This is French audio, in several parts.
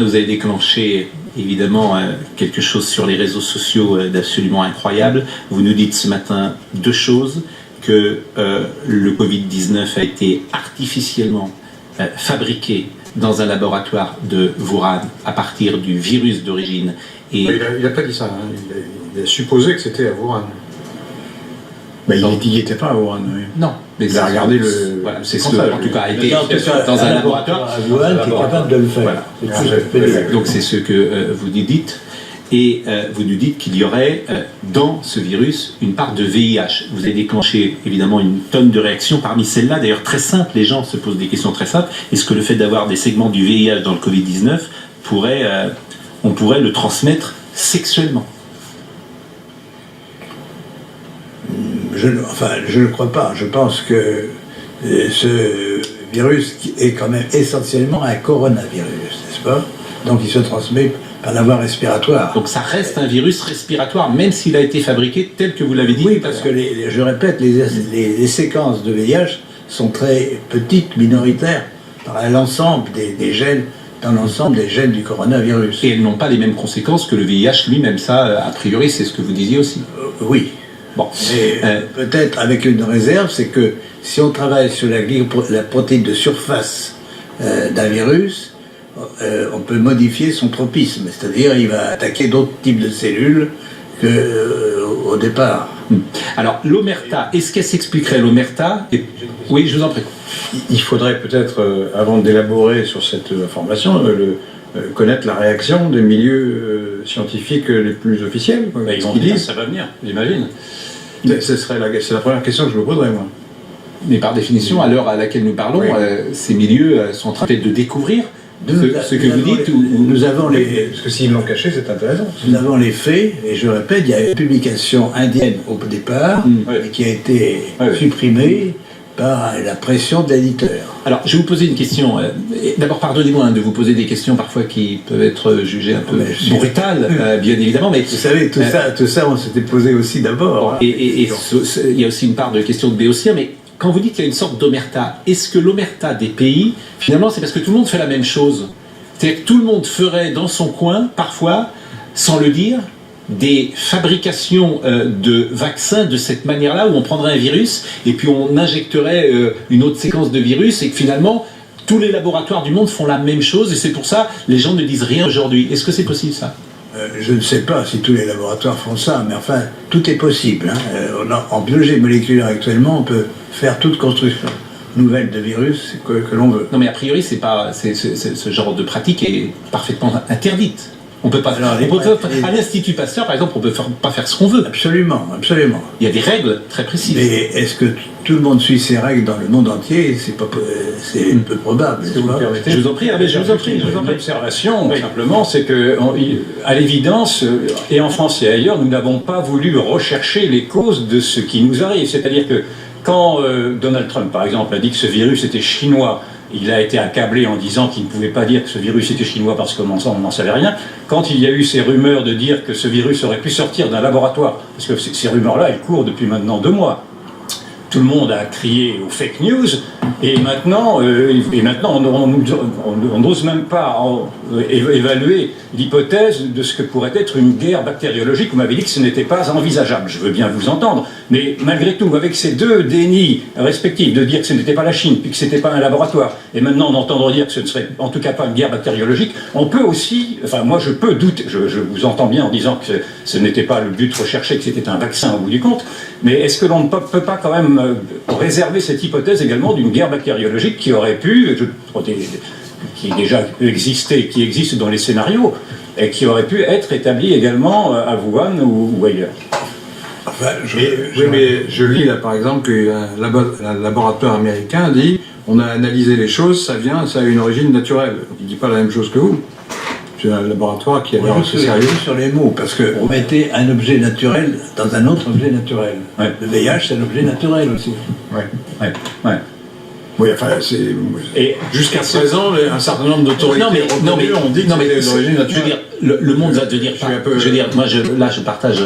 Vous avez déclenché évidemment quelque chose sur les réseaux sociaux d'absolument incroyable. Vous nous dites ce matin deux choses, que le Covid-19 a été artificiellement fabriqué dans un laboratoire de Wuhan à partir du virus d'origine. Et il n'a pas dit ça, hein. Il a supposé que c'était à Wuhan. Il n'y était pas à Wuhan, oui. Non, mais il a regardé le. Voilà, c'est ce que, en tout cas, a été dans un laboratoire à Wuhan qui est capable de le faire. Voilà. Donc c'est ce que vous nous dites. Et vous nous dites qu'il y aurait dans ce virus une part de VIH. Vous avez déclenché évidemment une tonne de réactions parmi celles-là, d'ailleurs très simples, les gens se posent des questions très simples. Est-ce que le fait d'avoir des segments du VIH dans le Covid-19, on pourrait le transmettre sexuellement? Je ne crois pas. Je pense que ce virus est quand même essentiellement un coronavirus, n'est-ce pas? Donc il se transmet par la voie respiratoire. Donc ça reste un virus respiratoire, même s'il a été fabriqué tel que vous l'avez dit. Oui, parce que, je répète, les séquences de VIH sont très petites, minoritaires, par l'ensemble des gènes, dans l'ensemble des gènes du coronavirus. Et elles n'ont pas les mêmes conséquences que le VIH lui-même, ça, a priori, c'est ce que vous disiez aussi. Oui. Bon. Mais peut-être avec une réserve, c'est que si on travaille sur la protéine de surface d'un virus, on peut modifier son tropisme, c'est-à-dire il va attaquer d'autres types de cellules qu'au départ. Alors l'omerta, est-ce qu'elle s'expliquerait l'omerta? Oui, je vous en prie. Il faudrait peut-être, avant d'élaborer sur cette information, connaître la réaction des milieux scientifiques les plus officiels. Ils vont dire ça va venir, j'imagine. C'est la première question que je me poserais, moi. Mais par définition, à l'heure à laquelle nous parlons, ces milieux sont en train peut-être de découvrir ce que vous dites. Nous avons les... Parce que s'ils l'ont caché, c'est intéressant. Nous avons les faits, et je répète, il y a une publication indienne au départ, qui a été supprimée par la pression de l'éditeur. Alors, je vais vous poser une question. D'abord, pardonnez-moi de vous poser des questions parfois qui peuvent être jugées un peu brutales, bien évidemment. Mais vous savez, tout ça, on s'était posé aussi d'abord. Et il y a aussi une part de question de béotia, mais quand vous dites qu'il y a une sorte d'omerta, est-ce que l'omerta des pays, finalement, c'est parce que tout le monde fait la même chose? C'est-à-dire que tout le monde ferait dans son coin, parfois, sans le dire, des fabrications de vaccins de cette manière-là, où on prendrait un virus et puis on injecterait une autre séquence de virus, et que finalement, tous les laboratoires du monde font la même chose, et c'est pour ça les gens ne disent rien aujourd'hui. Est-ce que c'est possible, ça? Je ne sais pas si tous les laboratoires font ça, mais enfin, tout est possible. En biologie moléculaire actuellement, on peut faire toute construction nouvelle de virus que l'on veut. Non, mais a priori, ce genre de pratique est parfaitement interdite. On peut pas. À l'Institut Pasteur, par exemple, on peut pas faire ce qu'on veut. Absolument, absolument. Il y a des règles très précises. Mais est-ce que tout le monde suit ces règles dans le monde entier? C'est peu probable. Je vous en prie, je vous en prie. L'observation, simplement, c'est que, à l'évidence, et en France et ailleurs, nous n'avons pas voulu rechercher les causes de ce qui nous arrive. C'est-à-dire que quand Donald Trump, par exemple, a dit que ce virus était chinois, il a été accablé en disant qu'il ne pouvait pas dire que ce virus était chinois parce qu'on n'en savait rien. Quand il y a eu ces rumeurs de dire que ce virus aurait pu sortir d'un laboratoire, parce que ces rumeurs-là, elles courent depuis maintenant 2 mois, tout le monde a crié aux fake news, et maintenant on n'ose même pas évaluer l'hypothèse de ce que pourrait être une guerre bactériologique. Vous m'avez dit que ce n'était pas envisageable, je veux bien vous entendre, mais malgré tout, avec ces deux dénis respectifs, de dire que ce n'était pas la Chine, puis que ce n'était pas un laboratoire, et maintenant d'entendre dire que ce ne serait en tout cas pas une guerre bactériologique, on peut aussi, enfin moi je peux douter, je vous entends bien en disant que ce n'était pas le but recherché, que c'était un vaccin au bout du compte, mais est-ce que l'on ne peut pas quand même réserver cette hypothèse également d'une guerre bactériologique qui aurait pu, qui déjà existait, qui existe dans les scénarios, et qui aurait pu être établie également à Wuhan ou ailleurs? Enfin, mais je lis là par exemple qu'un laboratoire américain dit on a analysé les choses, ça a une origine naturelle. Il ne dit pas la même chose que vous. C'est un laboratoire qui a l'air assez sérieux. Sur les mots, parce que on mettait un objet naturel dans un autre objet naturel. Ouais. Le VIH, c'est un objet naturel aussi. Oui, enfin, jusqu'à présent, un certain nombre d'autorités ont dit que c'était d'origine naturelle. Je veux dire, le monde va devenir... Je veux dire, moi, je partage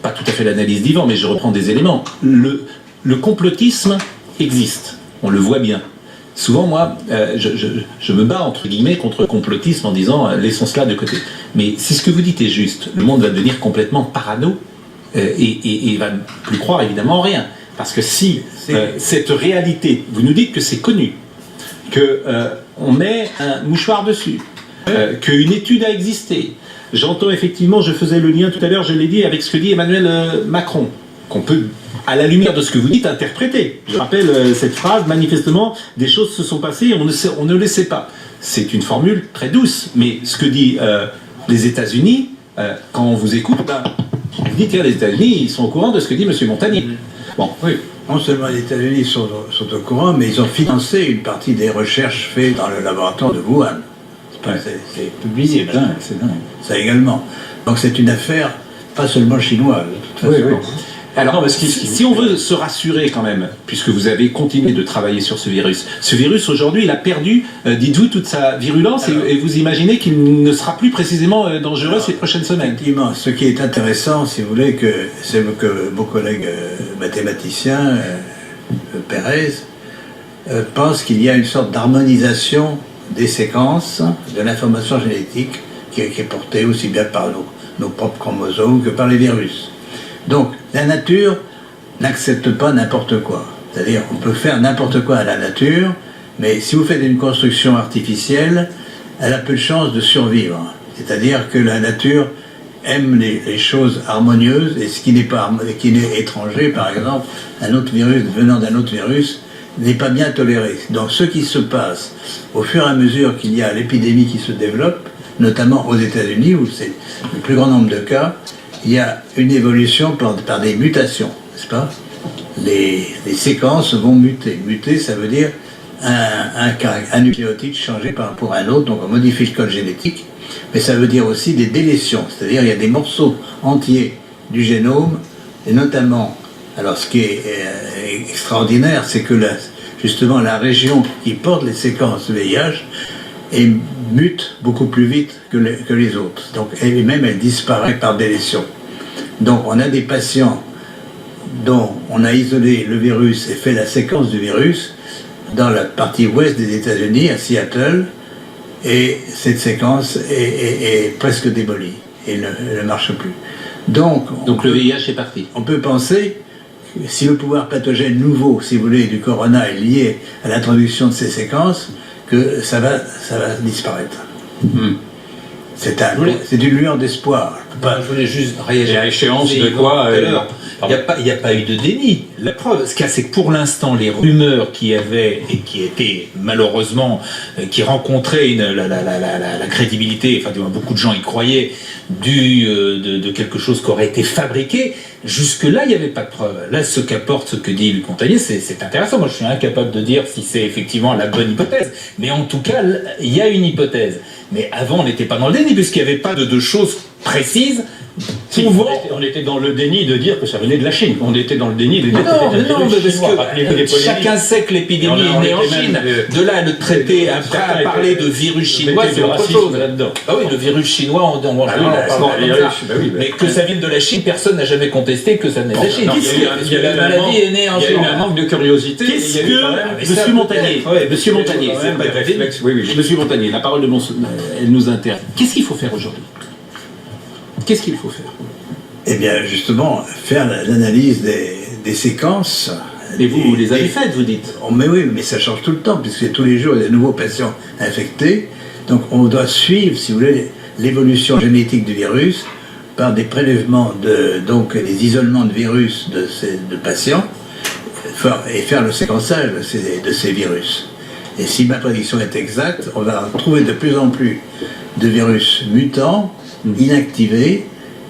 pas tout à fait l'analyse d'Yvan, mais je reprends des éléments. Le complotisme existe, on le voit bien. souvent, moi, je me bats, entre guillemets, contre le complotisme en disant laissons cela de côté. Mais si ce que vous dites est juste, le monde va devenir complètement parano et va ne plus croire évidemment en rien. Parce que si cette réalité, vous nous dites que c'est connu, qu'on met un mouchoir dessus, qu'une étude a existé, j'entends effectivement, je faisais le lien tout à l'heure, je l'ai dit, avec ce que dit Emmanuel Macron, qu'on peut, à la lumière de ce que vous dites, interpréter. Je rappelle cette phrase, manifestement, des choses se sont passées, on ne le sait pas. C'est une formule très douce, mais ce que dit les États-Unis, quand on vous écoute, vous dites que les États-Unis, ils sont au courant de ce que dit M. Montagnier. Bon, oui. Non seulement les États-Unis sont au courant, mais ils ont financé une partie des recherches faites dans le laboratoire de Wuhan. C'est publié. C'est dingue. Ça également. Donc c'est une affaire pas seulement chinoise. Oui, oui. Alors, si on veut se rassurer quand même, puisque vous avez continué de travailler sur ce virus aujourd'hui, il a perdu, dites-vous, toute sa virulence et vous imaginez qu'il ne sera plus précisément dangereux ces prochaines semaines. Effectivement, ce qui est intéressant, si vous voulez, c'est que mon collègue mathématicien, Pérez, pense qu'il y a une sorte d'harmonisation des séquences de l'information génétique qui est portée aussi bien par nos propres chromosomes que par les virus. Donc, la nature n'accepte pas n'importe quoi. C'est-à-dire, on peut faire n'importe quoi à la nature, mais si vous faites une construction artificielle, elle a peu de chances de survivre. C'est-à-dire que la nature aime les choses harmonieuses, et ce qui n'est étranger, par exemple, un autre virus venant d'un autre virus, n'est pas bien toléré. Donc, ce qui se passe au fur et à mesure qu'il y a l'épidémie qui se développe, notamment aux États-Unis, où c'est le plus grand nombre de cas, il y a une évolution par des mutations, n'est-ce pas? Les séquences vont muter. Muter, ça veut dire un nucléotide changé par rapport à un autre, donc on modifie le code génétique, mais ça veut dire aussi des délétions, c'est-à-dire il y a des morceaux entiers du génome, et notamment, alors ce qui est extraordinaire, c'est que justement la région qui porte les séquences VIH mute beaucoup plus vite que les autres. Donc, elle disparaît par délétion. Donc, on a des patients dont on a isolé le virus et fait la séquence du virus dans la partie ouest des États-Unis, à Seattle, et cette séquence est presque démolie et ne marche plus. Donc le VIH est parti. On peut penser que si le pouvoir pathogène nouveau, si vous voulez, du corona est lié à l'introduction de ces séquences, que ça va disparaître. C'est une lueur d'espoir. Je voulais juste réagir. À échéance de quoi il n'y a pas eu de déni. La preuve, ce qu'il y a, c'est que pour l'instant, les rumeurs qui avaient et qui étaient malheureusement, qui rencontraient la crédibilité, enfin beaucoup de gens y croyaient, de quelque chose qui aurait été fabriqué, jusque-là, il n'y avait pas de preuve. Là, ce qu'apporte ce que dit Luc Montagnier, c'est intéressant. Moi, je suis incapable de dire si c'est effectivement la bonne hypothèse. Mais en tout cas, il y a une hypothèse. Mais avant, on n'était pas dans le déni, puisqu'il n'y avait pas de choses précises. On était dans le déni de dire que ça venait de la Chine. On était dans le déni de dire que c'était parce que chacun sait que l'épidémie est née en Chine. De là, le traité, après, à parler de virus chinois, c'est autre chose. Ah oui, le virus chinois, on en parle comme ça. Mais que ça vienne de la Chine, personne n'a jamais contesté que ça venait de la Chine. La maladie est née en Chine. Il y a eu un manque de curiosité. Qu'est-ce que... Monsieur Montagnier, Monsieur Montagnier, la parole elle nous intéresse. Qu'est-ce qu'il faut faire aujourd'hui ? Qu'est-ce qu'il faut faire? Eh bien, justement, faire l'analyse des séquences. Mais vous les avez faites, vous dites? Mais oui, mais ça change tout le temps, puisque tous les jours, il y a de nouveaux patients infectés. Donc, on doit suivre, si vous voulez, l'évolution génétique du virus par des prélèvements, donc des isolements de virus de patients, et faire le séquençage de ces virus. Et si ma prédiction est exacte, on va trouver de plus en plus de virus mutants, inactivés,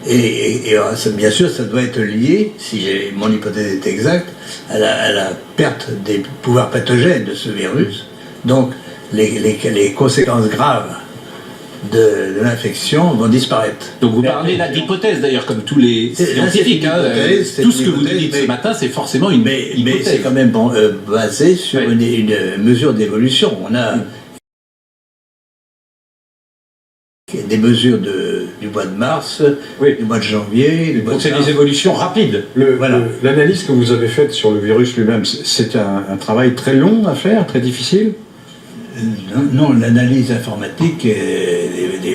et bien sûr ça doit être lié, si mon hypothèse est exacte, à la perte des pouvoirs pathogènes de ce virus. Donc les conséquences graves de l'infection vont disparaître. Donc vous parlez là d'hypothèse d'ailleurs, comme tous les scientifiques. Tout ce que vous dites ce matin, c'est forcément une hypothèse. Mais c'est quand même basé sur une mesure d'évolution. On a des mesures de du mois de mars, Oui. du mois de janvier, du mois Donc de c'est mars. des évolutions rapides. Voilà. L'analyse que vous avez faite sur le virus lui-même, c'est un travail très long à faire, très difficile? Non, l'analyse informatique des